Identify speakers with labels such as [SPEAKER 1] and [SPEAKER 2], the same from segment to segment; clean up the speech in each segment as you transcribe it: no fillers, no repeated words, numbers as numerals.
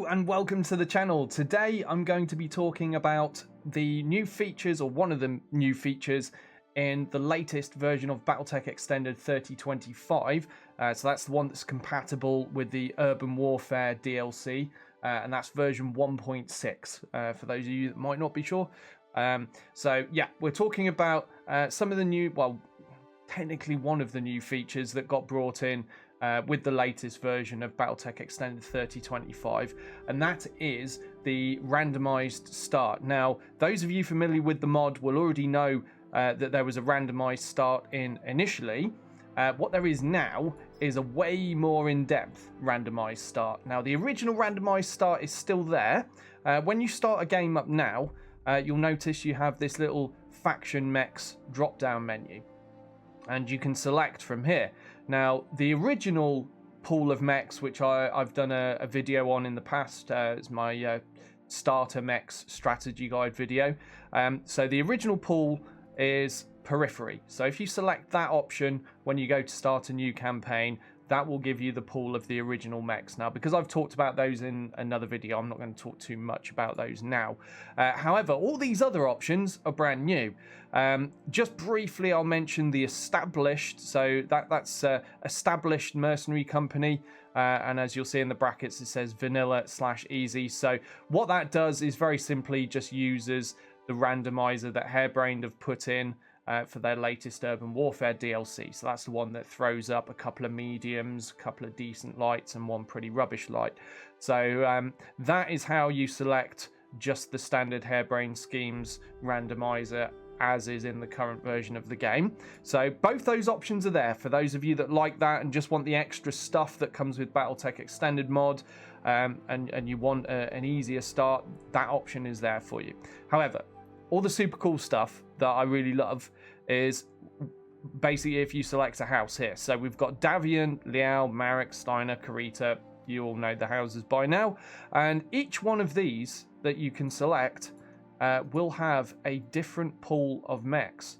[SPEAKER 1] Hello and welcome to the channel. Today I'm going to be talking about the new features, or one of the new features in the latest version of Battletech Extended 3025. So that's the one that's compatible with the Urban Warfare DLC, and that's version 1.6 for those of you that might not be sure. So yeah, we're talking about some of the new, well, technically one of the new features that got brought in with the latest version of Battletech Extended 3025, and that is the Randomized Start. Now, those of you familiar with the mod will already know that there was a Randomized Start in initially. What there is now is a way more in-depth Randomized Start. Now, the original Randomized Start is still there. When you start a game up now, you'll notice you have this little faction mechs drop-down menu, and you can select from here. Now, the original pool of mechs, which I've done a video on in the past, is my starter mechs strategy guide video. So the original pool is Periphery. So if you select that option when you go to start a new campaign, that will give you the pool of the original mechs. Now, because I've talked about those in another video, I'm not going to talk too much about those now. However, all these other options are brand new. Just briefly, I'll mention the established. So that's established mercenary company. And as you'll see in the brackets, it says vanilla/easy. So what that does is very simply just uses the randomizer that Harebrained have put in for their latest Urban Warfare DLC. So that's the one that throws up a couple of mediums, a couple of decent lights, and one pretty rubbish light. So that is how you select just the standard Harebrained Schemes randomizer as is in the current version of the game. So both those options are there for those of you that like that and just want the extra stuff that comes with Battletech Extended mod, and you want an easier start. That option is there for you. However, all the super cool stuff that I really love is basically if you select a house here. So we've got Davion, Liao, Marik, Steiner, Kurita. You all know the houses by now. And each one of these that you can select will have a different pool of mechs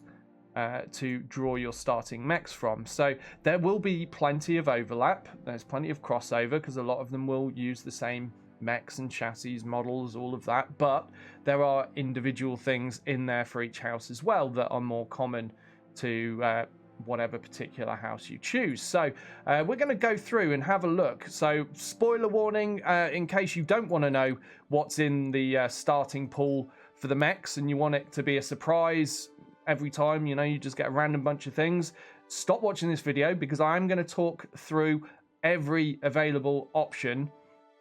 [SPEAKER 1] to draw your starting mechs from. So there will be plenty of overlap. There's plenty of crossover because a lot of them will use the same mechs and chassis, models, all of that, but there are individual things in there for each house as well that are more common to whatever particular house you choose. So we're going to go through and have a look. So spoiler warning, in case you don't want to know what's in the starting pool for the mechs and you want it to be a surprise every time, you know, you just get a random bunch of things, stop watching this video, because I'm going to talk through every available option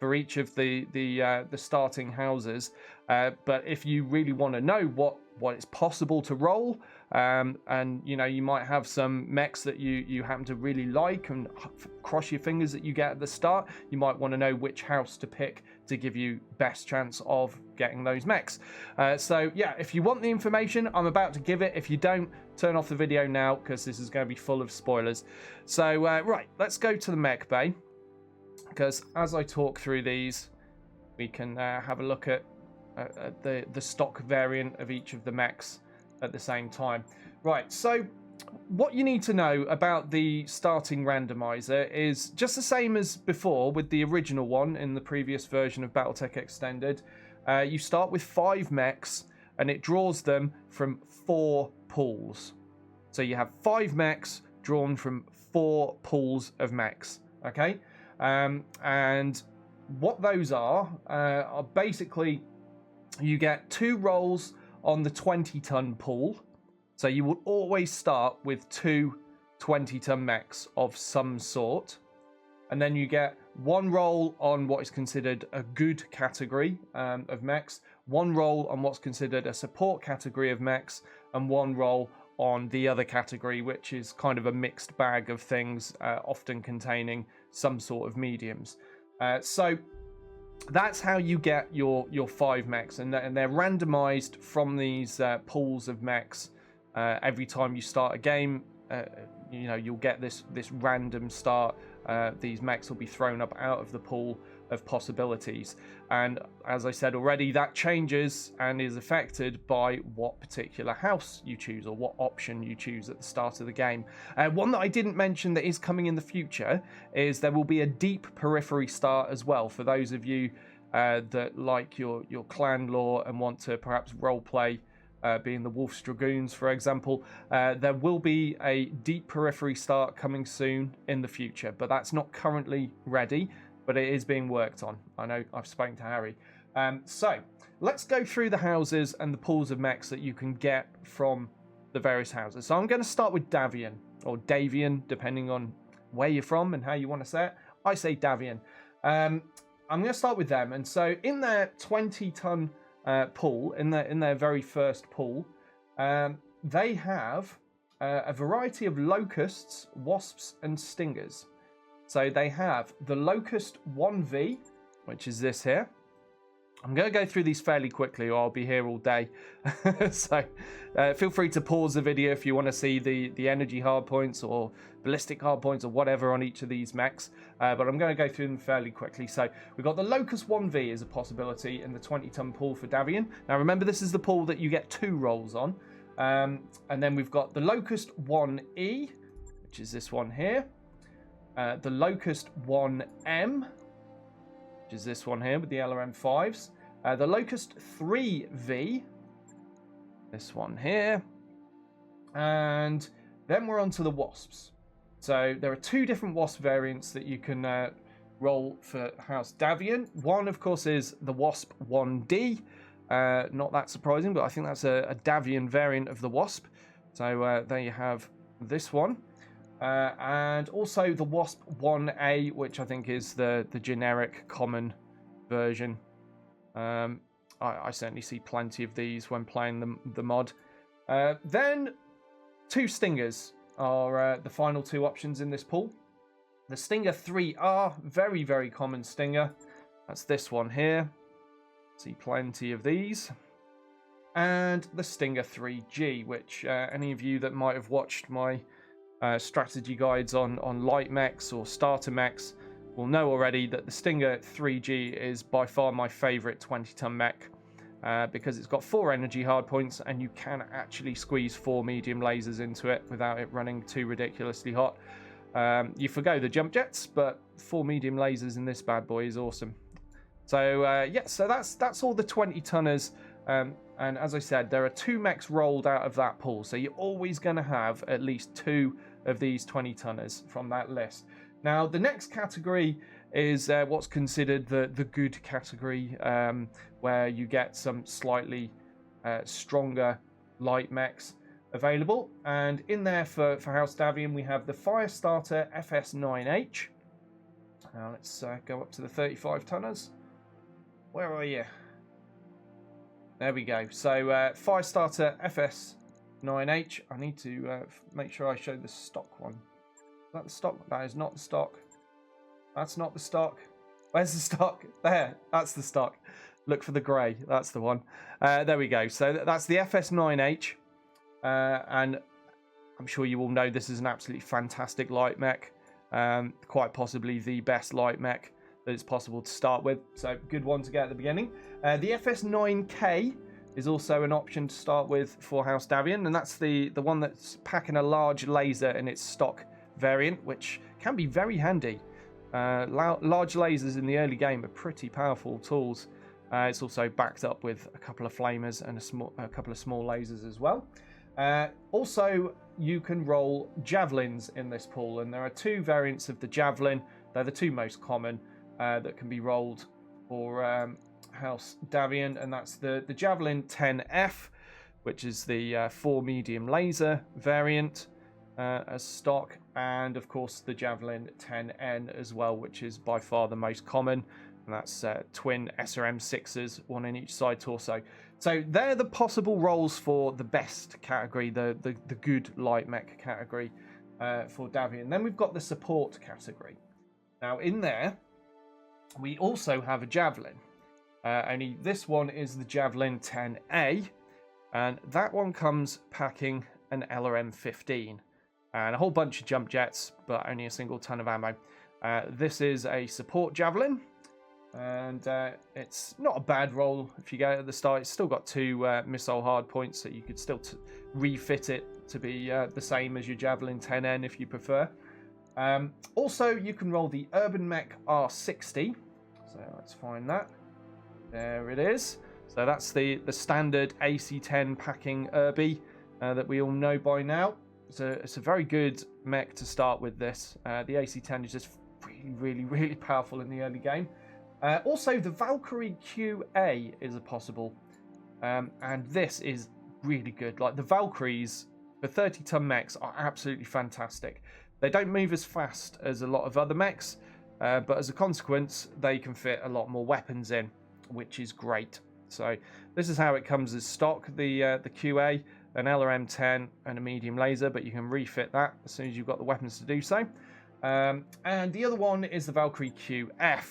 [SPEAKER 1] for each of the starting houses. But if you really want to know what is possible to roll, and you know, you might have some mechs that you happen to really like and cross your fingers that you get at the start, you might want to know which house to pick to give you best chance of getting those mechs. So yeah, if you want the information, I'm about to give it. If you don't, turn off the video now, because this is going to be full of spoilers. So right, let's go to the mech bay, because as I talk through these, we can have a look at the stock variant of each of the mechs at the same time. Right, so what you need to know about the starting randomizer is just the same as before with the original one in the previous version of Battletech Extended. You start with 5 mechs, and it draws them from 4 pools. So you have 5 mechs drawn from 4 pools of mechs, okay? And what those are basically, you get 2 rolls on the 20-ton pool. So you will always start with 2 20-ton mechs of some sort. And then you get 1 roll on what is considered a good category of mechs, 1 roll on what's considered a support category of mechs, and 1 roll on the other category, which is kind of a mixed bag of things, often containing some sort of mediums. So that's how you get your 5 mechs, and they're randomized from these pools of mechs. Every time you start a game, you know, you'll get this random start. These mechs will be thrown up out of the pool of possibilities, and as I said already, that changes and is affected by what particular house you choose or what option you choose at the start of the game. One that I didn't mention that is coming in the future is there will be a deep periphery start as well for those of you that like your clan lore and want to perhaps role play being the Wolf's Dragoons, for example, there will be a deep Periphery Start coming soon in the future, but that's not currently ready, but it is being worked on. I know I've spoken to Harry. So let's go through the houses and the pools of mechs that you can get from the various houses. So I'm going to start with Davion, or Davion, depending on where you're from and how you want to say it. I say Davion. I'm going to start with them. And so in their 20-ton pool, in their very first pool, they have a variety of locusts, wasps, and stingers. So they have the Locust 1V, which is this here. I'm going to go through these fairly quickly or I'll be here all day. So feel free to pause the video if you want to see the energy hardpoints or ballistic hardpoints or whatever on each of these mechs. But I'm going to go through them fairly quickly. So we've got the Locust 1V as a possibility in the 20-ton pool for Davion. Now remember, this is the pool that you get 2 rolls on. And then we've got the Locust 1E, which is this one here. The Locust 1M, which is this one here with the LRM5s. The Locust 3V, this one here. And then we're on to the Wasps. So there are 2 different Wasp variants that you can roll for House Davion. One, of course, is the Wasp 1D. Not that surprising, but I think that's a Davion variant of the Wasp. So there you have this one. And also the Wasp 1A, which I think is the generic common version. I certainly see plenty of these when playing the mod. Then 2 Stingers are the final 2 options in this pool. The Stinger 3R, very, very common Stinger. That's this one here. See plenty of these. And the Stinger 3G, which any of you that might have watched my strategy guides on light mechs or starter mechs will know already that the Stinger 3G is by far my favorite 20-ton mech because it's got 4 energy hardpoints and you can actually squeeze 4 medium lasers into it without it running too ridiculously hot. You forgo the jump jets, but 4 medium lasers in this bad boy is awesome. So yeah, so that's all the 20-tonners. And as I said, there are 2 mechs rolled out of that pool, so you're always going to have at least 2 of these 20-tonners from that list. Now, the next category is what's considered the good category, where you get some slightly stronger light mechs available. And in there for House Davion, we have the Firestarter FS9H. Now, let's go up to the 35-tonners. Where are you? There we go. So Firestarter FS9H. I need to make sure I show the stock one. Is that the stock? That is not the stock. That's not the stock. Where's the stock? There. That's the stock. Look for the grey. That's the one. There we go. So that's the FS9H. And I'm sure you all know this is an absolutely fantastic light mech. Quite possibly the best light mech that it's possible to start with. So good one to get at the beginning. The FS9K is also an option to start with for House Davion, and that's the one that's packing a large laser in its stock variant, which can be very handy. Large lasers in the early game are pretty powerful tools. It's also backed up with a couple of flamers and a couple of small lasers as well. Also, you can roll javelins in this pool, and there are 2 variants of the javelin. They're the 2 most common that can be rolled for House Davion, and that's the Javelin 10F, which is the 4 medium laser variant as stock, and of course the Javelin 10N as well, which is by far the most common, and that's twin SRM6s, 1 in each side torso. So they're the possible roles for the best category, the good light mech category for Davion. Then we've got the support category. Now in there we also have a Javelin, only this one is the Javelin 10A, and that one comes packing an LRM15 and a whole bunch of jump jets, but only a single ton of ammo. This is a support Javelin, and it's not a bad roll if you go at the start. It's still got 2 missile hard points, so you could still refit it to be the same as your Javelin 10N if you prefer. Also, you can roll the Urban Mech R60, so let's find that. There it is. So that's the standard AC-10 packing Irby that we all know by now. So it's a very good mech to start with this. The AC-10 is just really powerful in the early game. Also, the Valkyrie QA is a possible. And this is really good. Like, the Valkyries, the 30-ton mechs, are absolutely fantastic. They don't move as fast as a lot of other mechs, but as a consequence, they can fit a lot more weapons in, which is great. So this is how it comes as stock, the QA, an LRM-10 and a medium laser, but you can refit that as soon as you've got the weapons to do so. And the other one is the Valkyrie QF,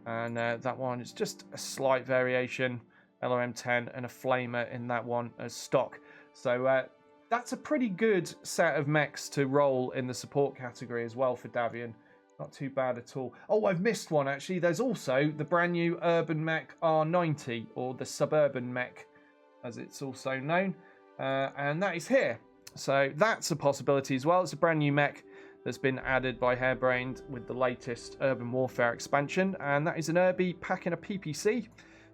[SPEAKER 1] and that one is just a slight variation, LRM-10 and a flamer in that one as stock. So that's a pretty good set of mechs to roll in the support category as well for Davion. Not too bad at all. Oh, I've missed one actually. There's also the brand new Urban Mech R90, or the Suburban Mech as it's also known, and that is here. So that's a possibility as well. It's a brand new mech that's been added by Harebrained with the latest Urban Warfare expansion, and that is an Irby packing a PPC.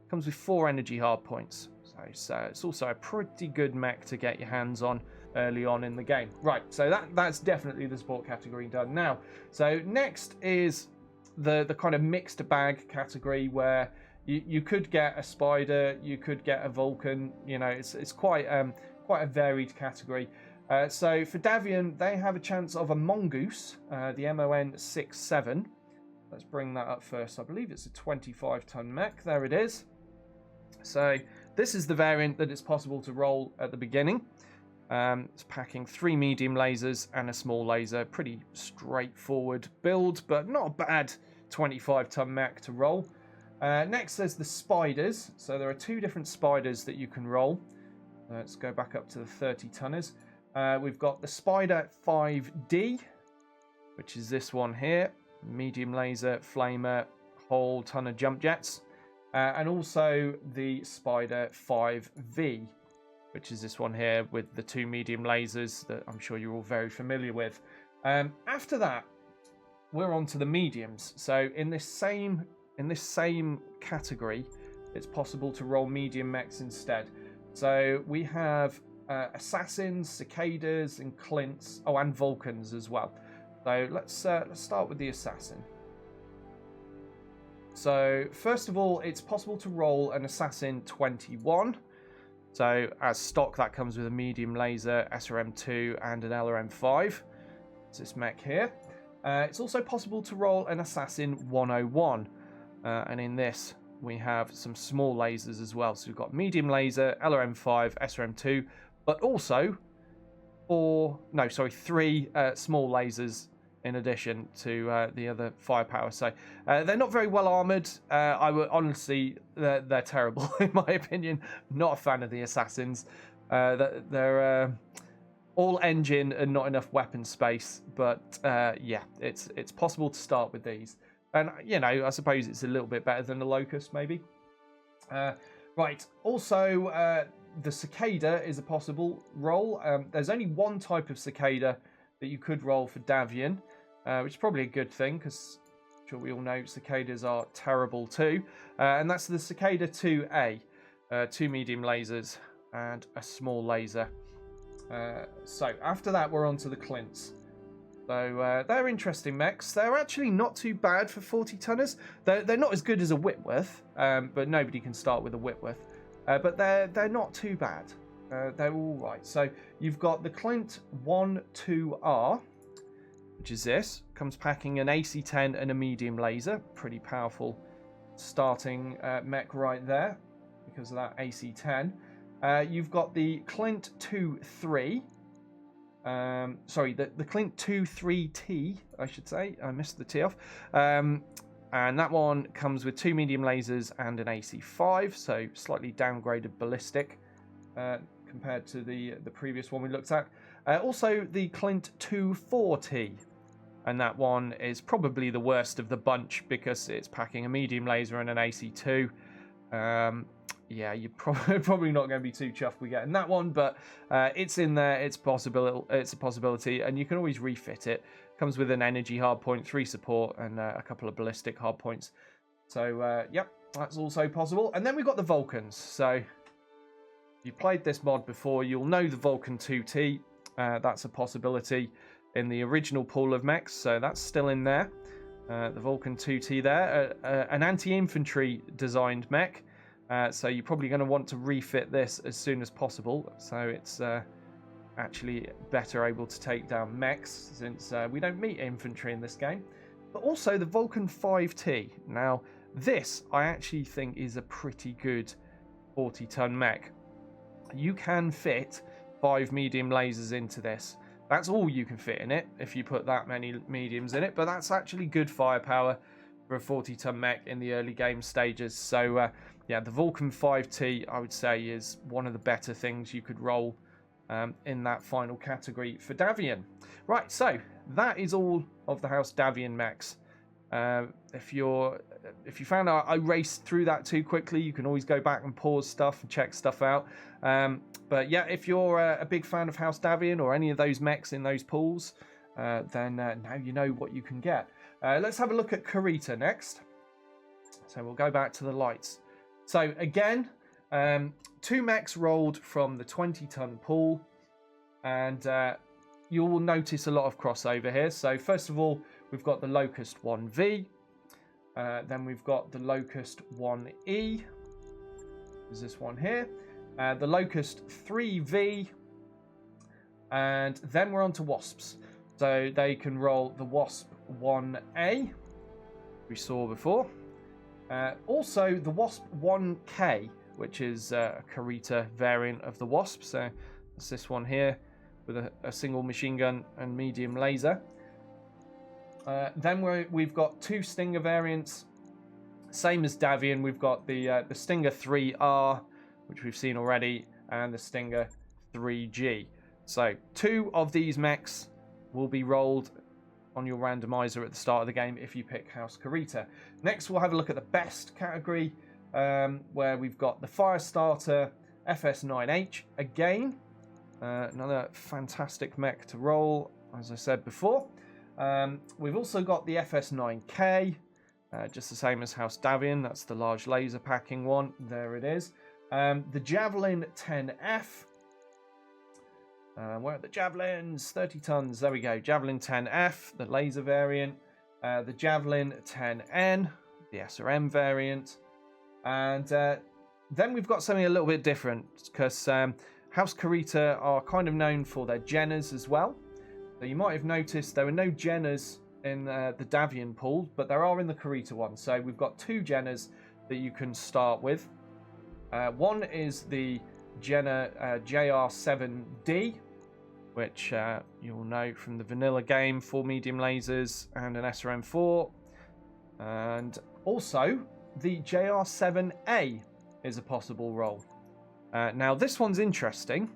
[SPEAKER 1] Comes with 4 energy hardpoints. So it's also a pretty good mech to get your hands on early on in the game. Right, so that's definitely the sport category done now. So next is the kind of mixed bag category, where you could get a Spider, you could get a Vulcan. You know, it's quite a varied category. So for Davion, they have a chance of a Mongoose, the MON 67. Let's bring that up first. I believe it's a 25-ton mech. There it is. So this is the variant that it's possible to roll at the beginning. It's packing 3 medium lasers and a small laser. Pretty straightforward build, but not a bad 25-ton mech to roll. Next, there's the Spiders. So there are 2 different Spiders that you can roll. Let's go back up to the 30-tonners. We've got the Spider 5D, which is this one here. Medium laser, flamer, whole ton of jump jets. And also the Spider 5V, which is this one here with the 2 medium lasers that I'm sure you're all very familiar with. After that, we're on to the mediums. So in this same category, it's possible to roll medium mechs instead. So we have assassins, cicadas, and clints. Oh, and Vulcans as well. So let's start with the assassin. So first of all, it's possible to roll an Assassin 21. So as stock, that comes with a medium laser, SRM2, and an LRM5. It's this mech here. It's also possible to roll an Assassin 101. And in this, we have some small lasers as well. So we've got medium laser, LRM5, SRM2, but also 3 small lasers in addition to the other firepower. So they're not very well armored. I would honestly, they're terrible in my opinion. Not a fan of the assassins. They're all engine and not enough weapon space. But yeah, it's possible to start with these. And you know, I suppose it's a little bit better than the Locust maybe. Right. Also, the Cicada is a possible roll. There's only one type of Cicada that you could roll for Davion, which is probably a good thing, because I'm sure we all know cicadas are terrible too. And that's the Cicada 2A, 2 medium lasers and a small laser. So after that, we're on to the Clints. So they're interesting mechs. They're actually not too bad for 40-tonners. They're not as good as a Whitworth, but nobody can start with a Whitworth. But they're not too bad. They're all right. So you've got the Clint 1-2R, which is this. Comes packing an AC-10 and a medium laser. Pretty powerful starting mech right there because of that AC-10. You've got the Clint 2-3. The Clint 2-3T, I should say. I missed the T off. And that one comes with 2 medium lasers and an AC-5, so slightly downgraded ballistic compared to the previous one we looked at. Also, the Clint 2-4T, and that one is probably the worst of the bunch because it's packing a medium laser and an AC-2. Yeah, you're probably not going to be too chuffed with getting that one, but it's in there. It's a possibility, and you can always refit it. Comes with an energy hardpoint, 3 support, and a couple of ballistic hardpoints. So, yep, That's also possible. And then we've got the Vulcans. So if you played this mod before, you'll know the Vulcan 2T. That's a possibility in the original pool of mechs. So that's still in there. The Vulcan 2T there. An anti-infantry designed mech. So you're probably going to want to refit this as soon as possible. So it's actually better able to take down mechs, since we don't meet infantry in this game. But also the Vulcan 5T. Now, this I actually think is a pretty good 40-ton mech. You can fit 5 medium lasers into this. That's all you can fit in it if you put that many mediums in it, but that's actually good firepower for a 40-ton mech in the early game stages. So yeah, the Vulcan 5T I would say is one of the better things you could roll in that final category for Davion. Right, so that is all of the House Davion mechs. If you found out I raced through that too quickly, you can always go back and pause stuff and check stuff out. But yeah, if you're a big fan of House Davion or any of those mechs in those pools, then now you know what you can get. Let's have a look at Kurita next. So we'll go back to the lights. So again, 2 mechs rolled from the 20-ton pool, and you will notice a lot of crossover here. So first of all, we've got the Locust 1V, then we've got the Locust 1E, there's this one here, the Locust 3V, and then we're on to Wasps. So they can roll the Wasp 1A, we saw before. Also the Wasp 1K, which is a Kurita variant of the Wasp. So it's this one here with a single machine gun and medium laser. Then we've got 2 Stinger variants, same as Davion. We've got the Stinger 3R, which we've seen already, and the Stinger 3G. So 2 of these mechs will be rolled on your randomizer at the start of the game if you pick House Kurita. Next, we'll have a look at the best category, where we've got the Firestarter FS9H again. Another fantastic mech to roll, as I said before. We've also got the FS9K, just the same as House Davion. That's the large laser packing one. There it is. The Javelin 10F. Where are the Javelins? 30 tons. There we go. Javelin 10F, the laser variant. The Javelin 10N, the SRM variant. And then we've got something a little bit different, because House Kurita are kind of known for their Jenners as well. So you might have noticed there were no Jenners in the Davion pool, but there are in the Kurita one. So we've got 2 Jenners that you can start with. One is the Jenner JR7D, which you'll know from the vanilla game, 4 medium lasers and an SRM4. And also the JR7A is a possible roll. Now this one's interesting.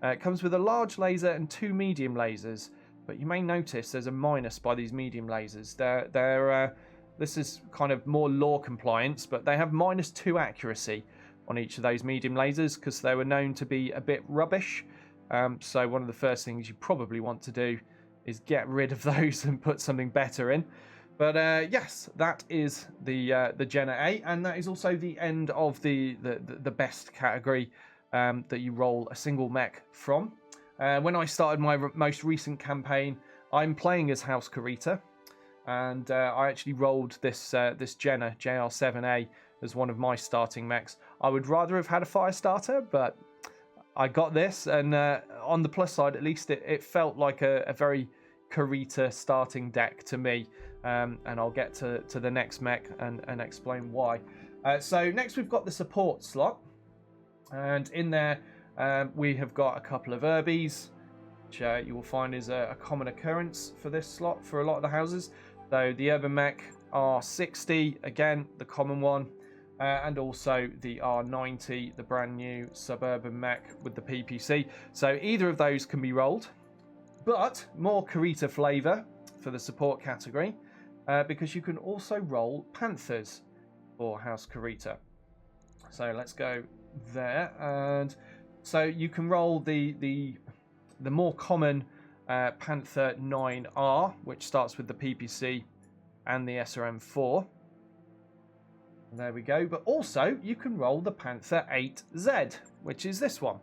[SPEAKER 1] It comes with a large laser and 2 medium lasers, but you may notice there's a minus by these medium lasers. This is kind of more law compliance, but they have -2 accuracy on each of those medium lasers because they were known to be a bit rubbish. So one of the first things you probably want to do is get rid of those and put something better in. But yes, that is the Jenner A, and that is also the end of the best category that you roll a single mech from. When I started my most recent campaign, I'm playing as House Kurita, and I actually rolled this Jenner JR7A as one of my starting mechs. I would rather have had a Firestarter, but I got this, and on the plus side, at least it felt like a very Kurita starting deck to me. And I'll get to the next mech and explain why. So next we've got the support slot, and in there we have got a couple of Urbies, which you will find is a common occurrence for this slot for a lot of the houses. So the Urban Mech R60, again the common one, and also the R90, the brand new Suburban Mech with the PPC. So either of those can be rolled, but more Kurita flavour for the support category, because you can also roll Panthers for House Kurita. So let's go there, and so you can roll the more common Panther 9R, which starts with the PPC and the SRM4. There we go. But also, you can roll the Panther 8Z, which is this one,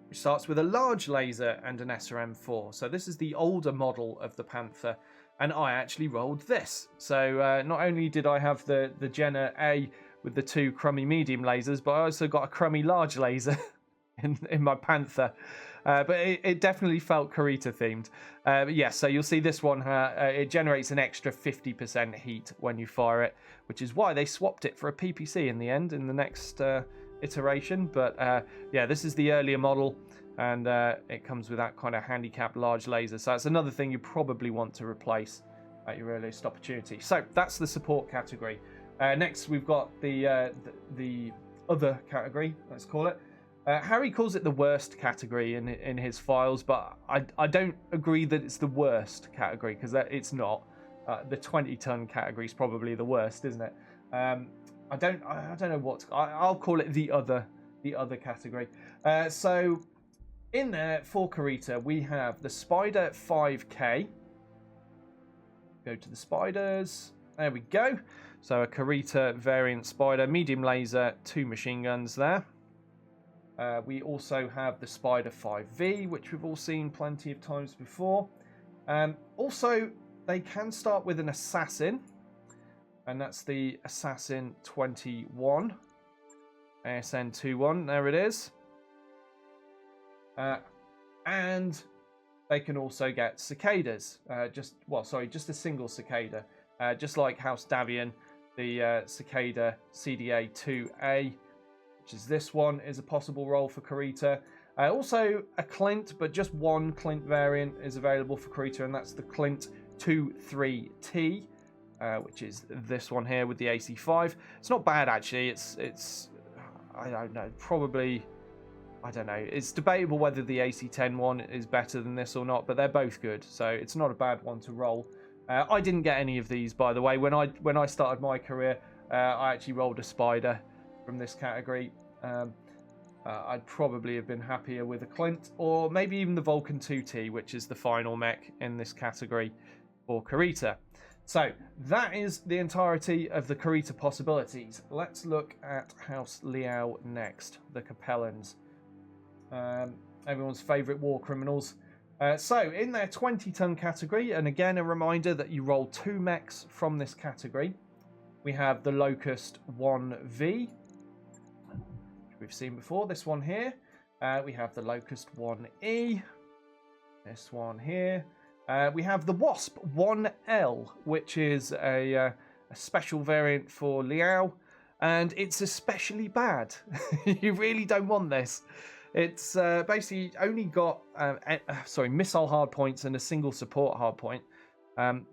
[SPEAKER 1] which starts with a large laser and an SRM4. So this is the older model of the Panther, and I actually rolled this. So not only did I have the Jenna A with the 2 crummy medium lasers, but I also got a crummy large laser in my Panther. But it definitely felt Kurita themed. But yes, so you'll see this one, it generates an extra 50% heat when you fire it, which is why they swapped it for a PPC in the end, in the next iteration. But yeah, this is the earlier model, and it comes with that kind of handicapped large laser. So that's another thing you probably want to replace at your earliest opportunity. So that's the support category. Next, we've got the other category, let's call it. Harry calls it the worst category in his files, but I don't agree that it's the worst category, because it's not. The 20-ton category is probably the worst, isn't it? I don't know what I'll call it. The other category. So in there for Kurita, we have the Spider 5K. Go to the spiders. There we go. So a Kurita variant Spider, medium laser, 2 machine guns there. We also have the Spider 5V, which we've all seen plenty of times before. Also, they can start with an Assassin, and that's the Assassin 21. ASN 21, there it is. And they can also get cicadas. Just a single cicada. Just like House Davion, the Cicada CDA 2A, which is this one, is a possible role for Kurita. Also a Clint, but just one Clint variant is available for Kurita, and that's the Clint 23T, which is this one here with the AC5. It's not bad, actually. It's I don't know, probably, I don't know. It's debatable whether the AC10 one is better than this or not, but they're both good, so it's not a bad one to roll. I didn't get any of these, by the way. When I started my career, I actually rolled a Spider from this category. I'd probably have been happier with a Clint, or maybe even the Vulcan 2T, which is the final mech in this category for Kurita. So that is the entirety of the Kurita possibilities. Let's look at House Liao next, the Capellans. Everyone's favourite war criminals. So in their 20-ton category, and again a reminder that you roll 2 mechs from this category, we have the Locust 1V, which we've seen before, this one here. We have the Locust 1E, this one here. We have the Wasp 1L, which is a special variant for Liao, and it's especially bad. You really don't want this. It's basically only got missile hardpoints and a single support hardpoint.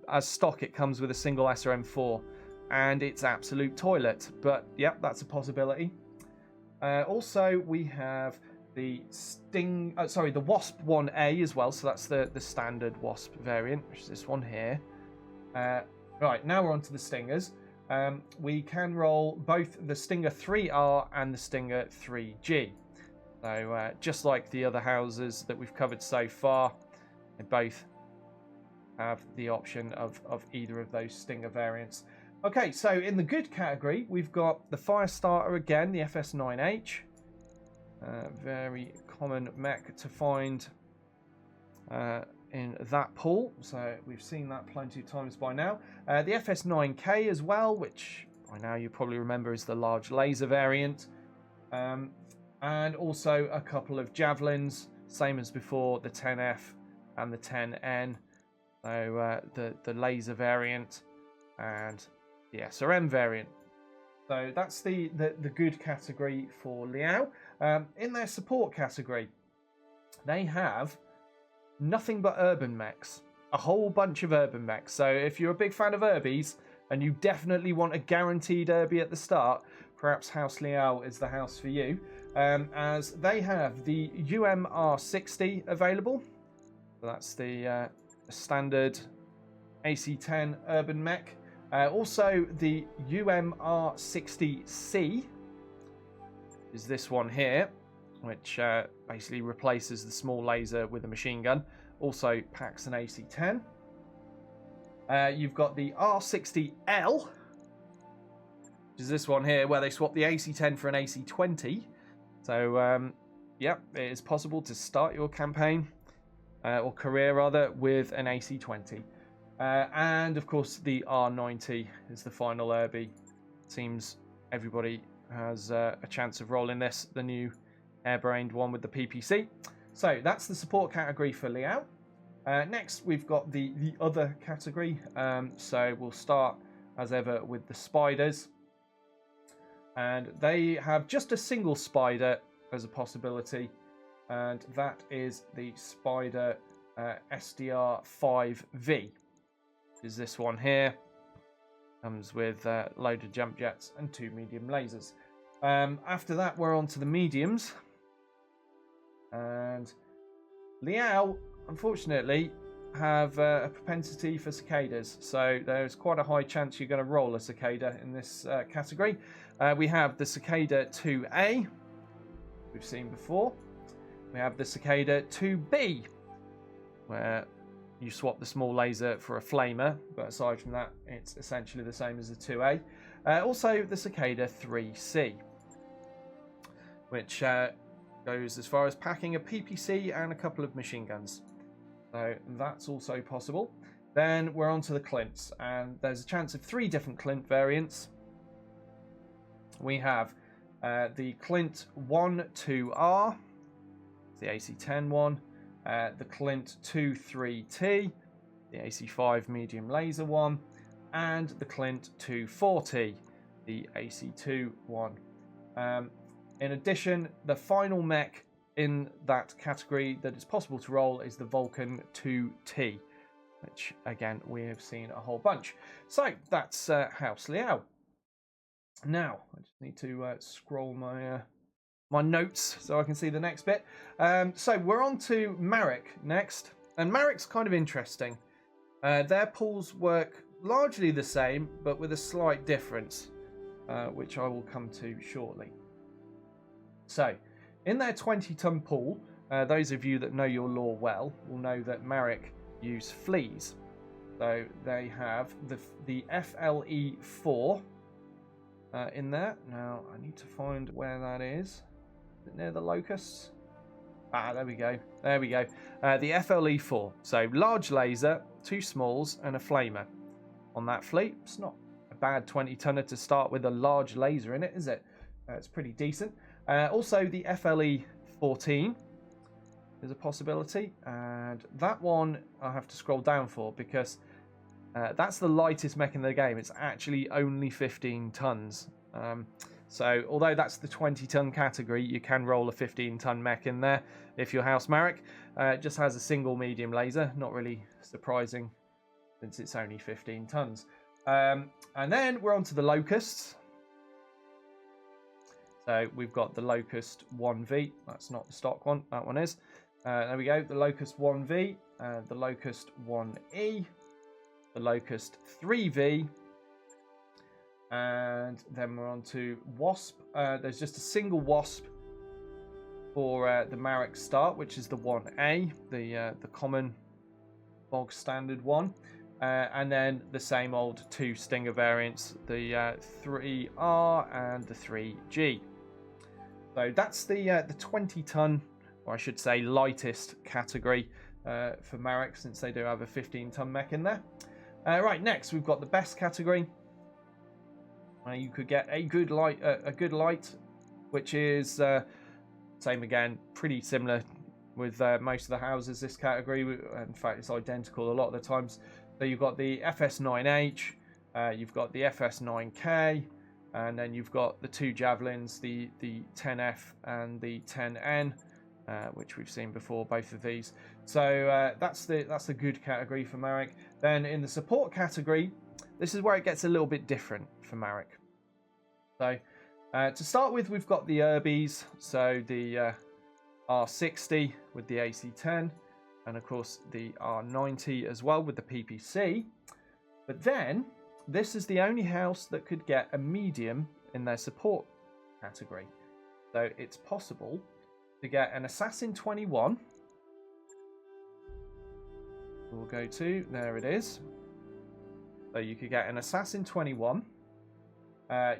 [SPEAKER 1] As stock, it comes with a single SRM4, and it's absolute toilet. But yep, that's a possibility. Also, we have the the Wasp 1A as well. So that's the standard Wasp variant, which is this one here. Right, now we're on to the Stingers. We can roll both the Stinger 3R and the Stinger 3G. So just like the other houses that we've covered so far, they both have the option of either of those Stinger variants. Okay, so in the good category, we've got the Firestarter again, the FS9H. Very common mech to find in that pool, so we've seen that plenty of times by now. The FS9K as well, which by now you probably remember is the large laser variant. And also a couple of Javelins, same as before, the 10F and the 10N. So the laser variant and the SRM variant. So that's the good category for Liao. In their support category, they have nothing but urban mechs. A whole bunch of urban mechs. So if you're a big fan of Urbies and you definitely want a guaranteed Urbie at the start, perhaps House Liao is the house for you. As they have the UMR60 available. So that's the standard AC10 urban mech. Also the UMR60C is this one here, which basically replaces the small laser with a machine gun. Also packs an AC10. You've got the R60L, which is this one here, where they swap the AC-10 for an AC-20. So, yeah, it is possible to start your campaign, or career rather, with an AC-20. And of course, the R90 is the final Irby. Seems everybody has a chance of rolling this, the new airbrained one with the PPC. So that's the support category for Liao. Next, we've got the other category. So we'll start, as ever, with the spiders. And they have just a single spider as a possibility. And that is the Spider SDR-5V. Is this one here. Comes with loaded jump jets and 2 medium lasers. After that, we're on to the mediums. And Liao, unfortunately, have a propensity for cicadas. So there's quite a high chance you're going to roll a cicada in this category. We have the Cicada 2A, we've seen before. We have the Cicada 2B, where you swap the small laser for a flamer, but aside from that, it's essentially the same as the 2A. Also, the Cicada 3C, which goes as far as packing a PPC and a couple of machine guns. So that's also possible. Then we're on to the Clints, and there's a chance of 3 different Clint variants. We have the Clint 1-2R, the AC-10 one. The Clint 2-3T, the AC-5 medium laser one, and the Clint 2-4T, the AC-2 one. In addition, the final mech in that category that is possible to roll is the Vulcan 2T, which again we have seen a whole bunch. So that's House Liao. Now I just need to scroll my notes so I can see the next bit. So we're on to Marik next, and Marik's kind of interesting. Their pools work largely the same, but with a slight difference, which I will come to shortly. So, in their 20-ton pool, those of you that know your lore well will know that Marik use fleas. So they have the FLE4 in there. Now I need to find where that is. Is it near the locusts? Ah, there we go. There we go. The FLE4. So large laser, 2 smalls, and a flamer on that fleet. It's not a bad 20-tonner to start with a large laser in it, is it? It's pretty decent. Also, the FLE14 is a possibility, and that one I have to scroll down for because that's the lightest mech in the game. It's actually only 15 tons. So although that's the 20-ton category, you can roll a 15-ton mech in there if you're House Marik. It just has a single medium laser, not really surprising since it's only 15 tons. And then we're on to the Locusts. So we've got the Locust 1V. That's not the stock one. That one is. There we go. The Locust 1V, the Locust 1E, the Locust 3V, and then we're on to Wasp. There's just a single Wasp for the Marik Start, which is the 1A, the common bog standard one. And then the same old 2 Stinger variants, the 3R and the 3G. So that's the 20-ton, or I should say lightest category for Marik, since they do have a 15-ton mech in there. Right, next we've got the best category. You could get a good light, which is same again, pretty similar with most of the houses. This category, in fact, it's identical a lot of the times. So you've got the FS9H, you've got the FS9K, and then you've got the 2 javelins, the 10F and the 10N, which we've seen before, both of these. So that's the good category for Marik. Then in the support category, this is where it gets a little bit different for Marik. So to start with, we've got the Irbies, so the R60 with the AC-10, and of course the R90 as well with the PPC. But then this is the only house that could get a medium in their support category. So it's possible to get an Assassin 21. We'll go to, there it is. So you could get an Assassin 21.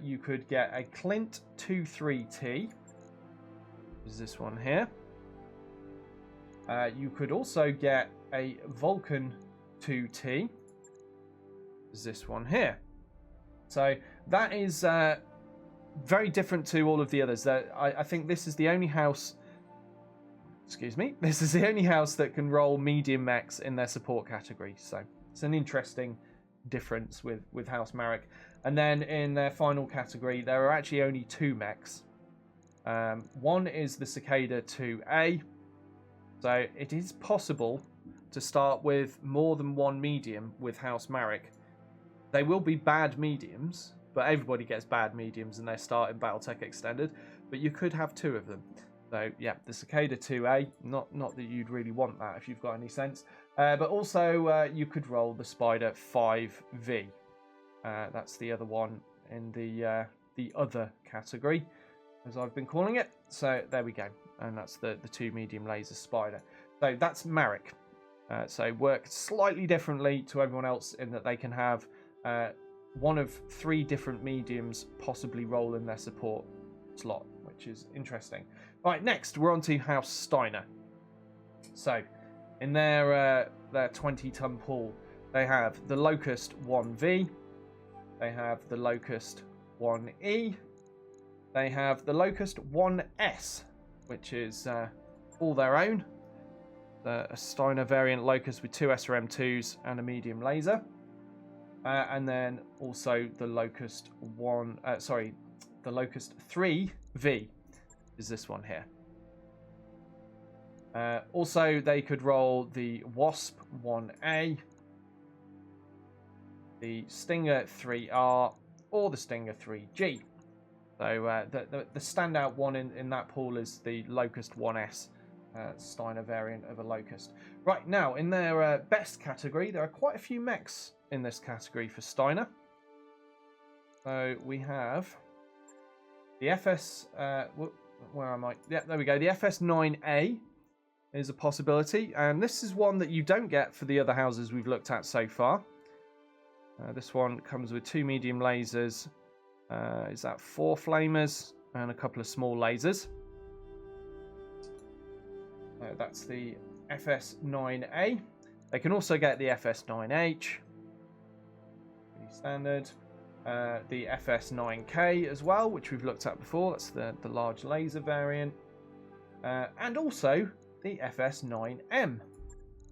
[SPEAKER 1] you could get a Clint 2-3T. Is this one here. You could also get a Vulcan 2T. Is this one here. So that is very different to all of the others. I think this is the only house... Excuse me. This is the only house that can roll medium mechs in their support category. So it's an interesting difference with House Marik. And then in their final category, there are actually only 2 mechs. One is the Cicada 2A. So it is possible to start with more than 1 medium with House Marik. They will be bad mediums, but everybody gets bad mediums and they start in Battletech Extended. But you could have 2 of them. So yeah, the Cicada 2A, not that you'd really want that if you've got any sense. But also you could roll the Spider 5V. That's the other one in the other category, as I've been calling it. So there we go. And that's the 2 medium laser Spider. So that's Marik. So work slightly differently to everyone else in that they can have one of 3 different mediums possibly roll in their support slot, which is interesting. Right, next we're on to House Steiner. So in their 20-ton pool, they have the Locust 1V, they have the Locust 1E, they have the Locust 1S, which is all their own. A Steiner variant Locust with 2 SRM2s and a medium laser. And then also the Locust the Locust 3V is this one here. Also, they could roll the Wasp 1A, the Stinger 3R, or the Stinger 3G. So the standout one in that pool is the Locust 1S, Steiner variant of a Locust. Right, now, in their best category, there are quite a few mechs in this category for Steiner. So we have the FS... where am I? Yeah, there we go. The FS9A is a possibility. And this is one that you don't get for the other houses we've looked at so far. This one comes with 2 medium lasers. Is that 4 flamers and a couple of small lasers. That's the FS9A. They can also get the FS9H. Pretty standard. The FS9K as well, which we've looked at before. That's the large laser variant. And also the FS9M.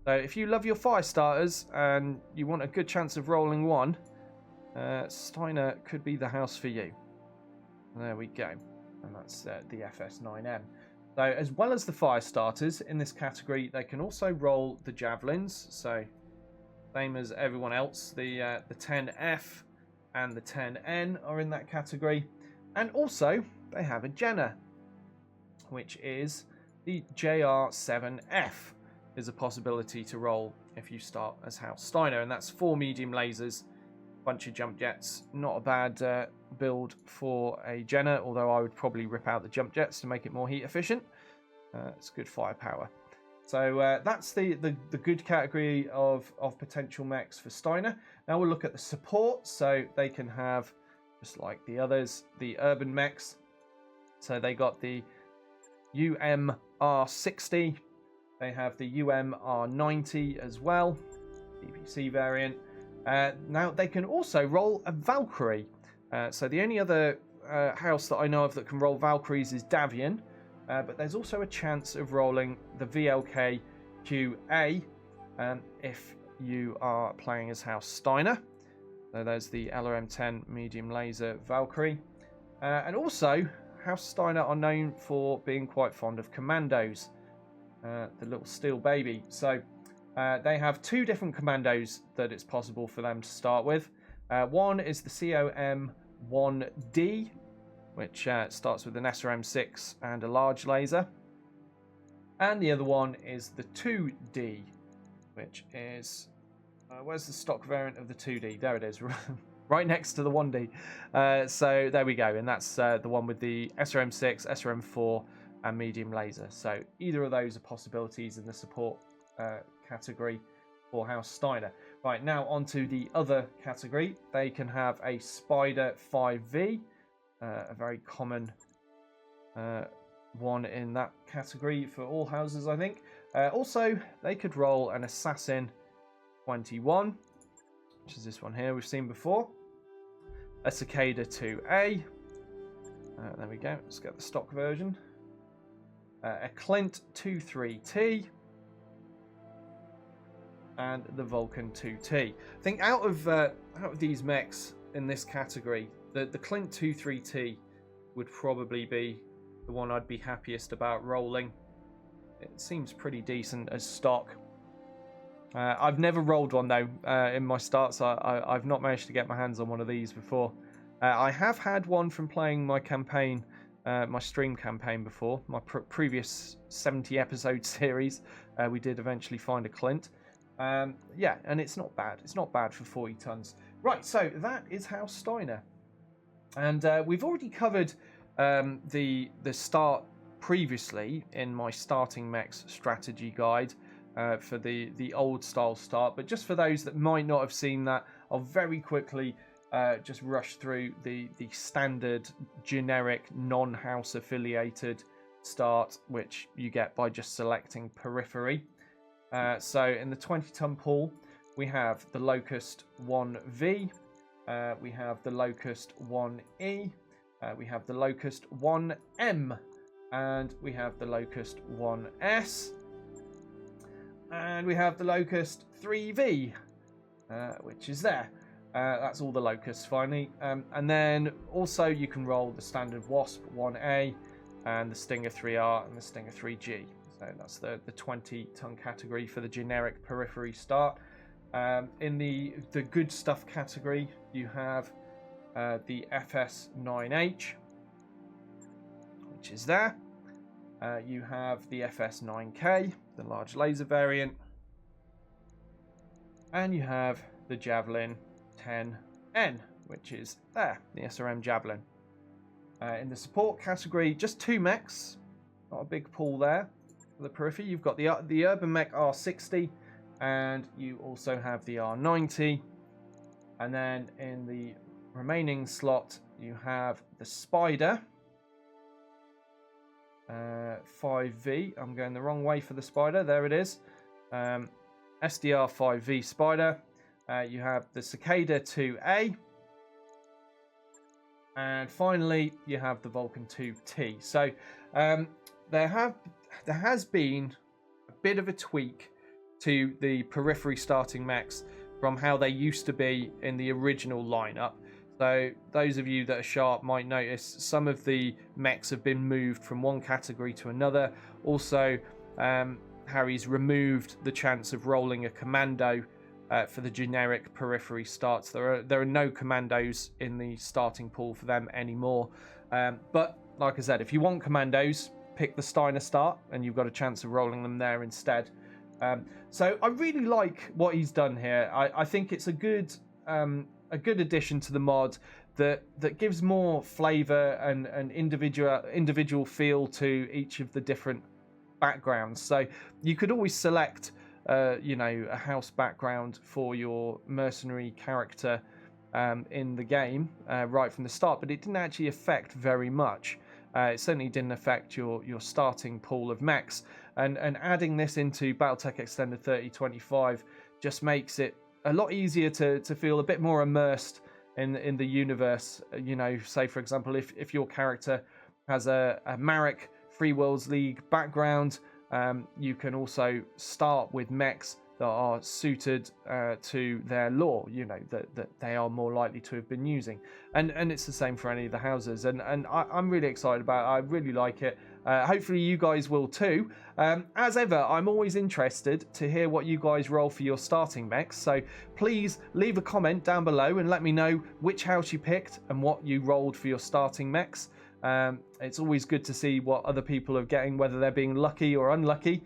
[SPEAKER 1] So if you love your fire starters and you want a good chance of rolling one, Steiner could be the house for you. There we go. And that's the FS9M. So as well as the fire starters in this category, they can also roll the javelins. So same as everyone else, the 10F and the 10N are in that category. And also they have a Jenner, which is the JR7F. Is a possibility to roll if you start as House Steiner, and that's 4 medium lasers, bunch of jump jets. Not a bad build for a Jenner, although I would probably rip out the jump jets to make it more heat efficient. It's good firepower. So that's the good category of potential mechs for Steiner. Now we'll look at the support. So they can have, just like the others, the urban mechs. So they got the UMR60. They have the UMR90 as well, DPC variant. Now they can also roll a Valkyrie. So the only other house that I know of that can roll Valkyries is Davion. But there's also a chance of rolling the VLK QA if you are playing as House Steiner. So there's the LRM-10 medium laser Valkyrie. And also, House Steiner are known for being quite fond of commandos. The little steel baby. So they have 2 different commandos that it's possible for them to start with. One is the COM-1D, which starts with an SRM-6 and a large laser. And the other one is the 2D, which is... where's the stock variant of the 2D? There it is, right next to the 1D. So there we go, and that's the one with the SRM-6, SRM-4, and medium laser. So either of those are possibilities in the support category for House Steiner. Right, now onto the other category. They can have a Spider 5V, a very common one in that category for all houses, I think. Also, they could roll an Assassin 21, which is this one here we've seen before. A Cicada 2A. There we go. Let's get the stock version. A Clint 23T. And the Vulcan 2T. I think out of these mechs in this category, the Clint 23T would probably be the one I'd be happiest about rolling. It seems pretty decent as stock. I've never rolled one though in my starts. I've not managed to get my hands on one of these before. I have had one from playing my campaign, my stream campaign before. My previous 70 episode series, we did eventually find a Clint. Yeah, and it's not bad. It's not bad for 40 tons. Right, so that is House Steiner. And we've already covered the start previously in my starting mechs strategy guide for the old style start. But just for those that might not have seen that, I'll very quickly just rush through the standard generic non-house affiliated start, which you get by just selecting Periphery. So in the 20-ton pool, we have the Locust 1V, we have the Locust 1E, we have the Locust 1M, and we have the Locust 1S, and we have the Locust 3V, which is there. That's all the Locusts finally. And then also you can roll the standard Wasp 1A, and the Stinger 3R, and the Stinger 3G. So that's the 20-ton category for the generic Periphery Start. In the good stuff category, you have the FS9H, which is there. You have the FS9K, the large laser variant. And you have the Javelin 10N, which is there, the SRM Javelin. In the support category, just 2 mechs, not a big pool there. The Periphery, you've got the Urban Mech R60, and you also have the R90. And then in the remaining slot, you have the Spider 5V. I'm going the wrong way for the Spider. There it is. SDR 5V Spider. You have the Cicada 2A. And finally, you have the Vulcan 2T. So there has been a bit of a tweak to the Periphery starting mechs from how they used to be in the original lineup. So those of you that are sharp might notice some of the mechs have been moved from one category to another. Also, Harry's removed the chance of rolling a commando for the generic Periphery starts. There are no commandos in the starting pool for them anymore. But like I said, if you want commandos, pick the Steiner start, and you've got a chance of rolling them there instead. So I really like what he's done here. I think it's a good addition to the mod that gives more flavour and individual feel to each of the different backgrounds. So you could always select a house background for your mercenary character in the game right from the start, but it didn't actually affect very much. It certainly didn't affect your starting pool of mechs, and adding this into Battletech Extended 3025 just makes it a lot easier to feel a bit more immersed in the universe. Say for example, if your character has a Marik Free Worlds League background, you can also start with mechs that are suited to their lore, that they are more likely to have been using. And it's the same for any of the houses. And I'm really excited about it. I really like it. Hopefully you guys will too. As ever, I'm always interested to hear what you guys roll for your starting mechs. So please leave a comment down below and let me know which house you picked and what you rolled for your starting mechs. It's always good to see what other people are getting, whether they're being lucky or unlucky.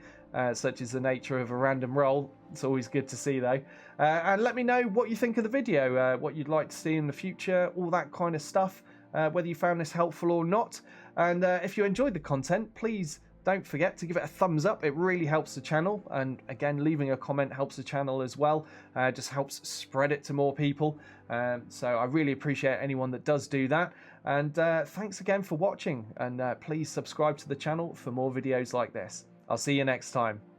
[SPEAKER 1] Such is the nature of a random roll. It's always good to see though. And let me know what you think of the video, what you'd like to see in the future, all that kind of stuff, whether you found this helpful or not. And if you enjoyed the content, please don't forget to give it a thumbs up. It really helps the channel, and again, leaving a comment helps the channel as well. Just helps spread it to more people. So I really appreciate anyone that does do that. And thanks again for watching, and please subscribe to the channel for more videos like this. I'll see you next time.